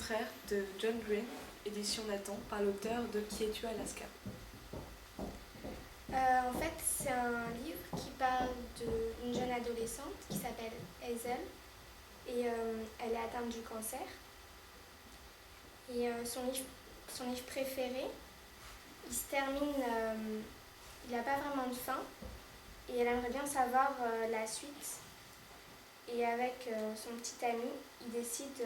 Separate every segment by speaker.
Speaker 1: frère de John Green, édition Nathan, par l'auteur de Qui es-tu Alaska.
Speaker 2: En fait, c'est un livre qui parle d'une jeune adolescente qui s'appelle Hazel et elle est atteinte du cancer. Et son livre préféré, il se termine, il n'a pas vraiment de fin et elle aimerait bien savoir la suite. Et avec son petit ami, il décide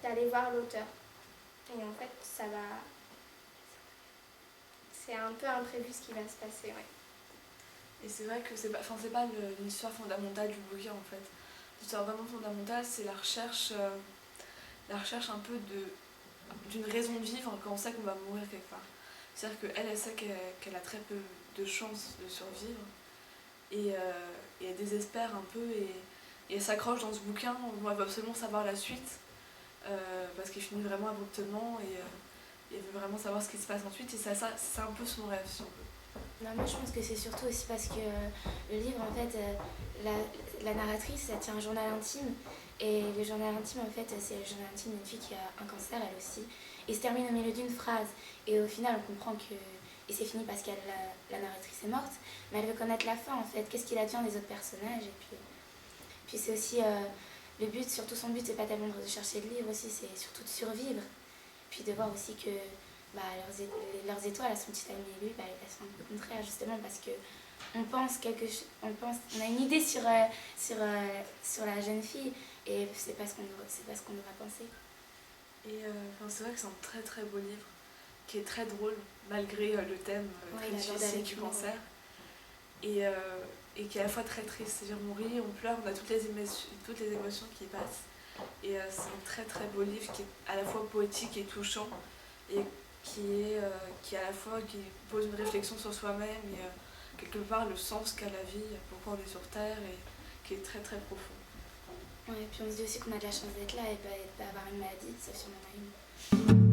Speaker 2: d'aller voir l'auteur. Et en fait, c'est un peu imprévu ce qui va se passer, ouais.
Speaker 1: Et c'est vrai que c'est pas l'histoire fondamentale du bouquin en fait. L'histoire vraiment fondamentale, c'est la recherche un peu d'une raison de vivre quand on sait qu'on va mourir quelque part. C'est-à-dire qu'elle, elle sait qu'elle a très peu de chances de survivre et elle désespère un peu et elle s'accroche dans ce bouquin où elle veut absolument savoir la suite parce qu'il finit vraiment abruptement et elle veut vraiment savoir ce qui se passe ensuite et c'est un peu son rêve si on veut.
Speaker 3: Non, moi je pense que c'est surtout aussi parce que le livre, en fait, la narratrice, elle tient un journal intime. Et le journal intime, en fait, c'est le journal intime d'une fille qui a un cancer, elle aussi. Il se termine au milieu d'une phrase. Et au final, on comprend que. Et c'est fini parce que la narratrice est morte. Mais elle veut connaître la fin, en fait. Qu'est-ce qu'il advient des autres personnages. Et puis c'est aussi. Le but, surtout son but, c'est pas tellement de chercher le livre aussi, c'est surtout de survivre. Puis de voir aussi que. Leurs étoiles à son petit ami et lui, elles sont un peu contraires justement parce que on a une idée sur la jeune fille et c'est pas ce qu'on devrait penser.
Speaker 1: Et c'est vrai que c'est un très très beau livre qui est très drôle malgré le thème très difficile du cancer et qui est à la fois très triste, c'est-à-dire on rit, on pleure, on a toutes les émotions qui passent et c'est un très très beau livre qui est à la fois poétique et touchant et qui à la fois qui pose une réflexion sur soi-même et quelque part le sens qu'a la vie, pourquoi on est sur Terre et qui est très très profond.
Speaker 3: Ouais, et puis on se dit aussi qu'on a de la chance d'être là et pas avoir une maladie, sauf si on en a une.